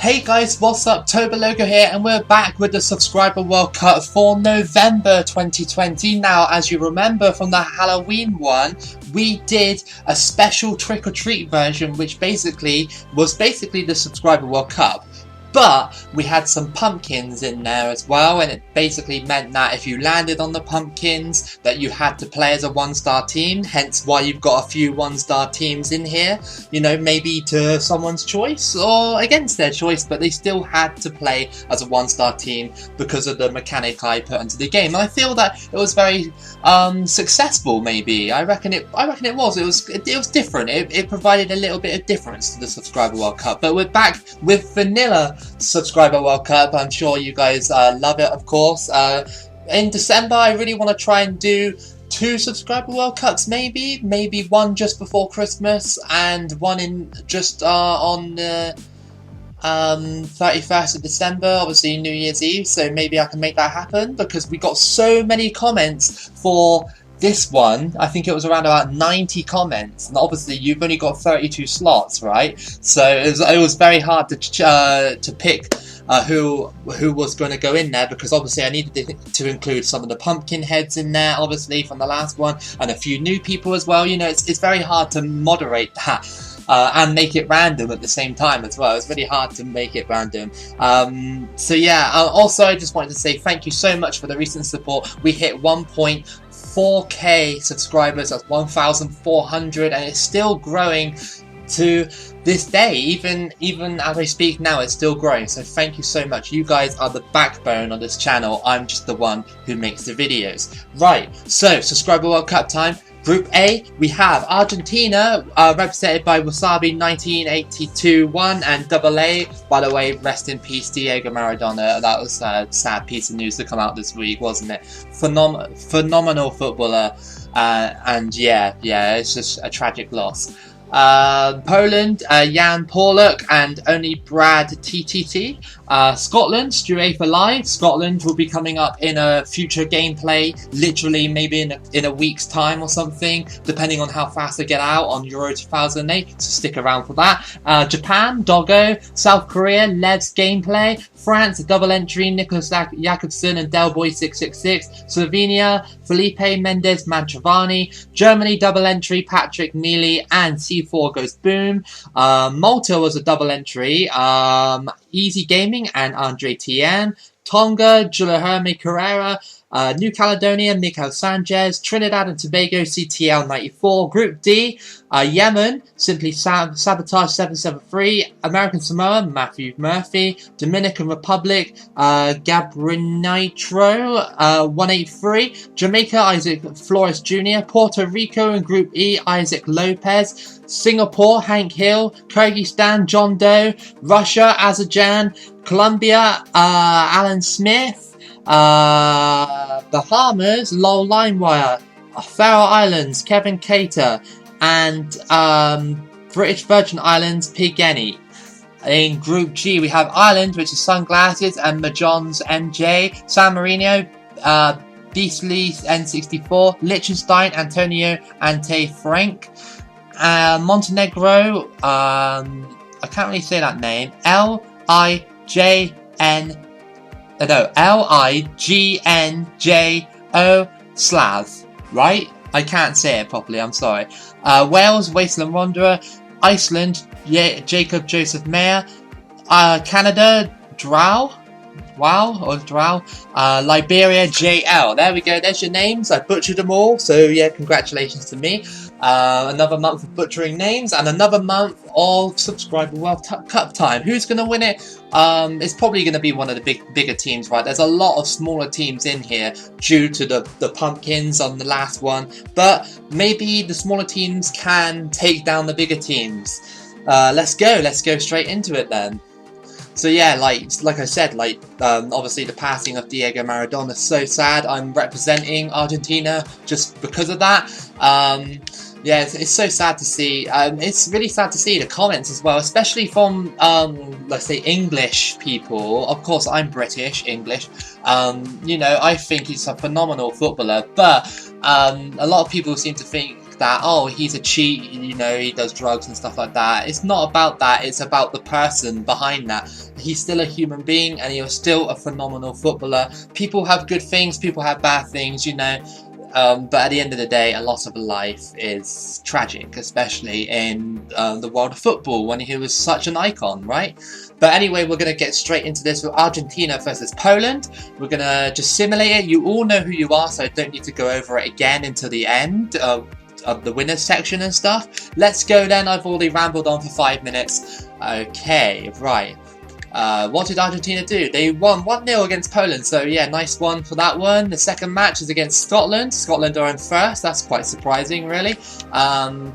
Hey guys, what's up? Toboloco here, and we're back with the Subscriber World Cup for November 2020. Now, as you remember from the Halloween one, we did a special trick-or-treat version, which was basically the Subscriber World Cup. But we had some pumpkins in there as well, and it basically meant that if you landed on the pumpkins, that you had to play as a one-star team, hence why you've got a few one-star teams in here. You know, maybe to someone's choice or against their choice, but they still had to play as a one-star team because of the mechanic I put into the game. And I feel that it was very successful, maybe. I reckon it was. It was different. It provided a little bit of difference to the Subscriber World Cup. But we're back with vanilla Subscriber World Cup. I'm sure you guys love it, of course. In December, I really want to try and do 2 Subscriber World Cups, maybe one just before Christmas and one in just on the 31st of December, obviously New Year's Eve. So maybe I can make that happen because we got so many comments for this one. I think it was around about 90 comments, and obviously you've only got 32 slots, right? So it was very hard to pick who was going to go in there, because obviously I needed to include some of the pumpkin heads in there, obviously from the last one, and a few new people as well. You know, it's very hard to moderate that. And make it random at the same time as well. It's really hard to make it random. So yeah, also I just wanted to say thank you so much for the recent support. We hit 1.4k subscribers, that's 1,400, and it's still growing to this day. Even as I speak now, it's still growing. So thank you so much. You guys are the backbone of this channel. I'm just the one who makes the videos. Right, so Subscriber World Cup time. Group A, we have Argentina, represented by Wasabi 1982-1, and Double A, by the way, rest in peace Diego Maradona. That was a sad piece of news to come out this week, wasn't it? Phenomenal footballer, and yeah, it's just a tragic loss. Poland, Jan Pollock and only Brad TTT. Scotland, Stuart for Live. Scotland will be coming up in a future gameplay, literally maybe in a week's time or something, depending on how fast they get out on Euro 2008, so stick around for that. Japan, Doggo. South Korea, Lev's gameplay. France, double entry, Nicholas Jakobsen and Delboy666. Slovenia, Felipe Mendes Mantravani. Germany, double entry, Patrick Neely and C4 goes boom. Malta was a double entry, Easy Gaming and Andre Tien. Tonga, Juliherme Carrera. New Caledonia, Mikael Sanchez. Trinidad and Tobago, CTL 94. Group D, Yemen, Simply Sabotage 773. American Samoa, Matthew Murphy. Dominican Republic, Gabrinitro 183. Jamaica, Isaac Flores Jr. Puerto Rico in Group E, Isaac Lopez. Singapore, Hank Hill. Kyrgyzstan, John Doe. Russia, Azerbaijan. Colombia, Alan Smith. Bahamas, Lol Limewire. Faroe Islands, Kevin Cater. And British Virgin Islands, Pigeni. In Group G, we have Ireland, which is Sunglasses and Majon's MJ. San Marino, Beastly N64. Liechtenstein, Antonio Ante Frank. Montenegro, I can't really say that name. Lignjo Slav, right? I can't say it properly, I'm sorry. Wales, Wasteland Wanderer. Iceland, Jacob Joseph Mayer. Canada, Drow. Liberia, JL. There we go, there's your names. I butchered them all, so yeah, congratulations to me. Another month of butchering names and another month of Subscriber World Cup time. Who's going to win it? It's probably going to be one of the bigger teams, right? There's a lot of smaller teams in here due to the pumpkins on the last one, but maybe the smaller teams can take down the bigger teams. Let's go straight into it then. So yeah, like I said, obviously the passing of Diego Maradona is so sad. I'm representing Argentina just because of that. Yeah, it's so sad to see. It's really sad to see the comments as well, especially from, let's say, English people. Of course, I'm British, English. You know, I think he's a phenomenal footballer, but a lot of people seem to think think that, oh, he's a cheat, you know, he does drugs and stuff like that. It's not about that, it's about the person behind that. He's still a human being and he's still a phenomenal footballer. People have good things, people have bad things, you know. But at the end of the day, a loss of a life is tragic, especially in the world of football when he was such an icon, right? But anyway, we're going to get straight into this with Argentina versus Poland. We're going to just simulate it. You all know who you are, so I don't need to go over it again until the end of the winners section and stuff. Let's go then. I've already rambled on for 5 minutes. Okay, right. What did Argentina do? They won 1-0 against Poland, so yeah, nice one for that one. The second match is against Scotland. Scotland are in first, that's quite surprising really.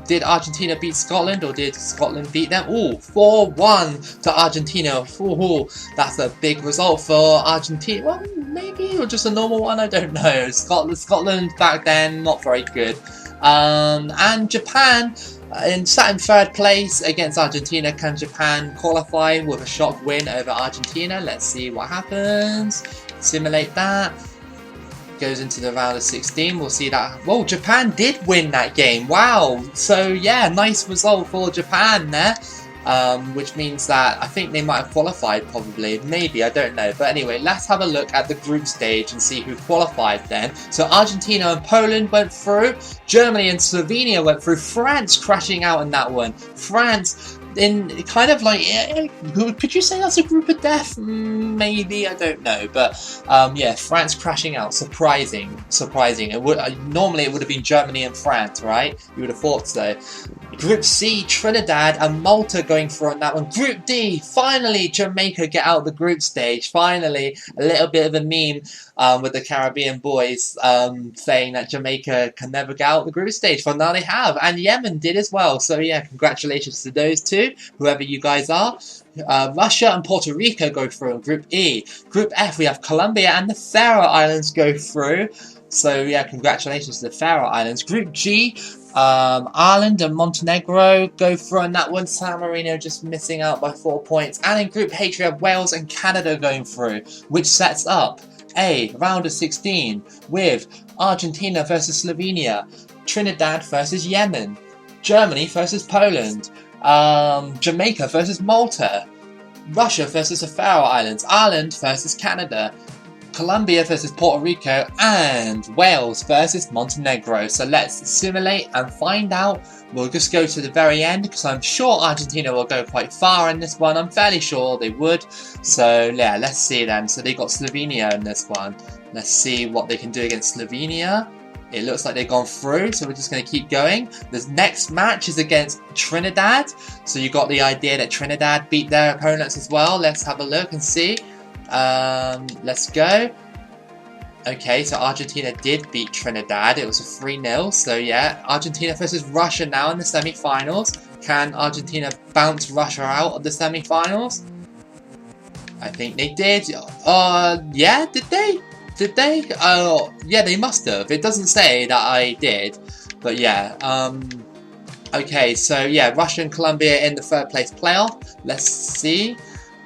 Did Argentina beat Scotland or did Scotland beat them? Ooh, 4-1 to Argentina. Ooh, that's a big result for Argentina. Well, maybe, or just a normal one, I don't know. Scotland back then, not very good. And Japan sat in third place against Argentina. Can Japan qualify with a shock win over Argentina? Let's see what happens. Simulate that. Goes into the round of 16. We'll see that. Whoa, Japan did win that game. Wow. So yeah, nice result for Japan there. Which means that I think they might have qualified probably, maybe, I don't know. But anyway, let's have a look at the group stage and see who qualified then. So Argentina and Poland went through, Germany and Slovenia went through, France crashing out in that one. France in kind of like, could you say that's a group of death? Maybe, I don't know. But yeah, France crashing out, surprising. It would normally it would have been Germany and France, right? You would have thought so. Group C, Trinidad and Malta going through on that one. Group D, finally Jamaica get out the group stage. Finally, a little bit of a meme with the Caribbean boys saying that Jamaica can never get out the group stage. Well, now they have, and Yemen did as well. So yeah, congratulations to those two, whoever you guys are. Russia and Puerto Rico go through in Group E. Group F, we have Colombia and the Faroe Islands go through. So yeah, congratulations to the Faroe Islands. Group G, Ireland and Montenegro go through on that one. San Marino just missing out by 4 points. And in Group H we have Wales and Canada going through, which sets up a round of 16 with Argentina versus Slovenia, Trinidad versus Yemen, Germany versus Poland, Jamaica versus Malta, Russia versus the Faroe Islands, Ireland versus Canada, Colombia versus Puerto Rico, and Wales versus Montenegro. So let's simulate and find out. We'll just go to the very end because I'm sure Argentina will go quite far in this one. I'm fairly sure they would. So yeah, let's see then. So they got Slovenia in this one. Let's see what they can do against Slovenia. It looks like they've gone through, so we're just going to keep going. The next match is against Trinidad. So you got the idea that Trinidad beat their opponents as well. Let's have a look and see. Let's go. Okay, so Argentina did beat Trinidad. It was a 3-0. So yeah, Argentina versus Russia now in the semi-finals. Can Argentina bounce Russia out of the semi-finals? I think they did. Yeah, did they? Did they? Oh, yeah, they must have. It doesn't say that I did, but yeah. Okay, so yeah, Russia and Colombia in the third place playoff. Let's see.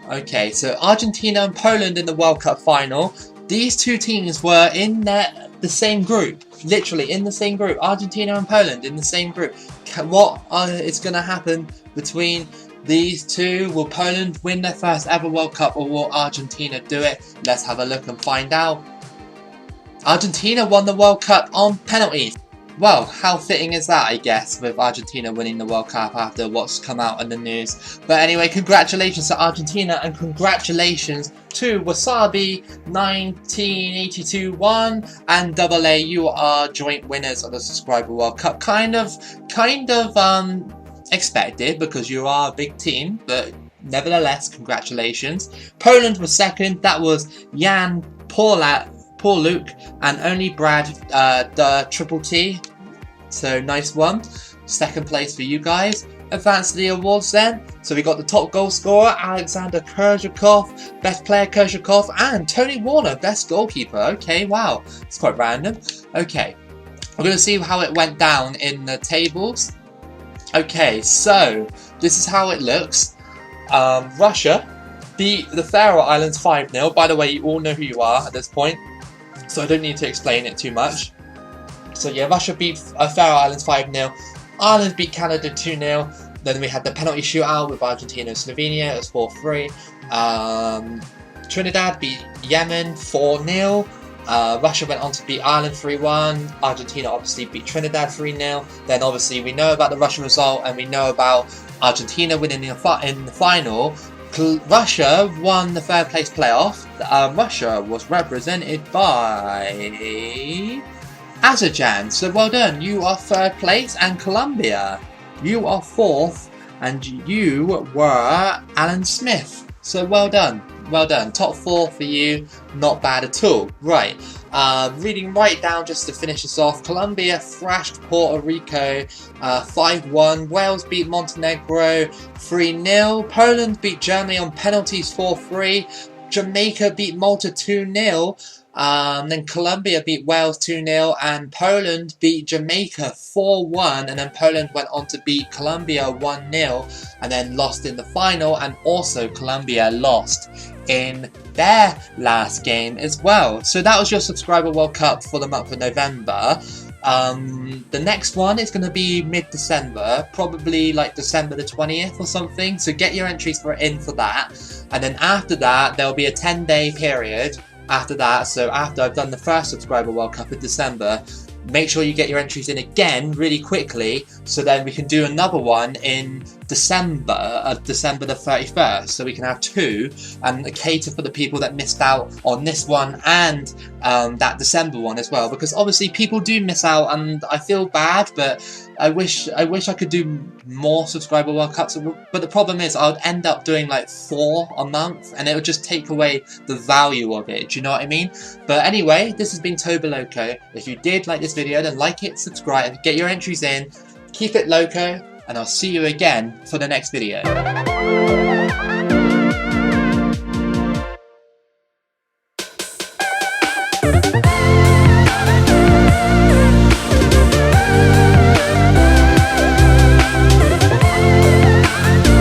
Okay, so Argentina and Poland in the World Cup final. These two teams were in the same group, literally in the same group. Argentina and Poland in the same group. What is going to happen between these two? Will Poland win their first ever World Cup or will Argentina do it? Let's have a look and find out. Argentina won the World Cup on penalties. Well, how fitting is that, I guess, with Argentina winning the World Cup after what's come out in the news. But anyway, congratulations to Argentina and congratulations to Wasabi 1982-1 and Double A. You are joint winners of the Subscriber World Cup. Kind of expected because you are a big team, but nevertheless, congratulations. Poland was second. That was Jan Paul-Luke and only Brad the Triple T. So nice one. Second place for you guys. Advance to the awards then. So we got the top goal scorer, Alexander Kerzhakov, best player Kerzhakov, and Tony Warner, best goalkeeper. Okay, wow. It's quite random. Okay. We're going to see how it went down in the tables. Okay, so this is how it looks. Russia beat the Faroe Islands 5-0. By the way, you all know who you are at this point, so I don't need to explain it too much. So yeah, Russia beat Faroe Islands 5-0. Ireland beat Canada 2-0. Then we had the penalty shootout with Argentina and Slovenia. It was 4-3. Trinidad beat Yemen 4-0. Russia went on to beat Ireland 3-1. Argentina obviously beat Trinidad 3-0. Then obviously we know about the Russian result, and we know about Argentina winning in the final. Russia won the third place playoff. Russia was represented by Azerbaijan. So well done. You are third place, and Colombia, you are fourth, and you were Alan Smith. So well done. Well done. Top 4 for you. Not bad at all. Right. Reading right down just to finish this off. Colombia thrashed Puerto Rico 5-1. Wales beat Montenegro 3-0. Poland beat Germany on penalties 4-3. Jamaica beat Malta 2-0. Then Colombia beat Wales 2-0, and Poland beat Jamaica 4-1, and then Poland went on to beat Colombia 1-0, and then lost in the final, and also Colombia lost in their last game as well. So that was your Subscriber World Cup for the month of November. The next one is going to be mid-December, probably like December the 20th or something, so get your entries in for that. And then after that, there will be a 10-day period after that, so after I've done the first Subscriber World Cup in December, make sure you get your entries in again really quickly, so then we can do another one in December the 31st, so we can have 2 and cater for the people that missed out on this one and that December one as well, because obviously people do miss out, and I feel bad, but I wish I could do more Subscriber World Cups, but the problem is I would end up doing like 4 a month, and it would just take away the value of it, do you know what I mean? But anyway, this has been Toboloco. If you did like this video, then like it, subscribe, get your entries in, keep it loco, and I'll see you again for the next video.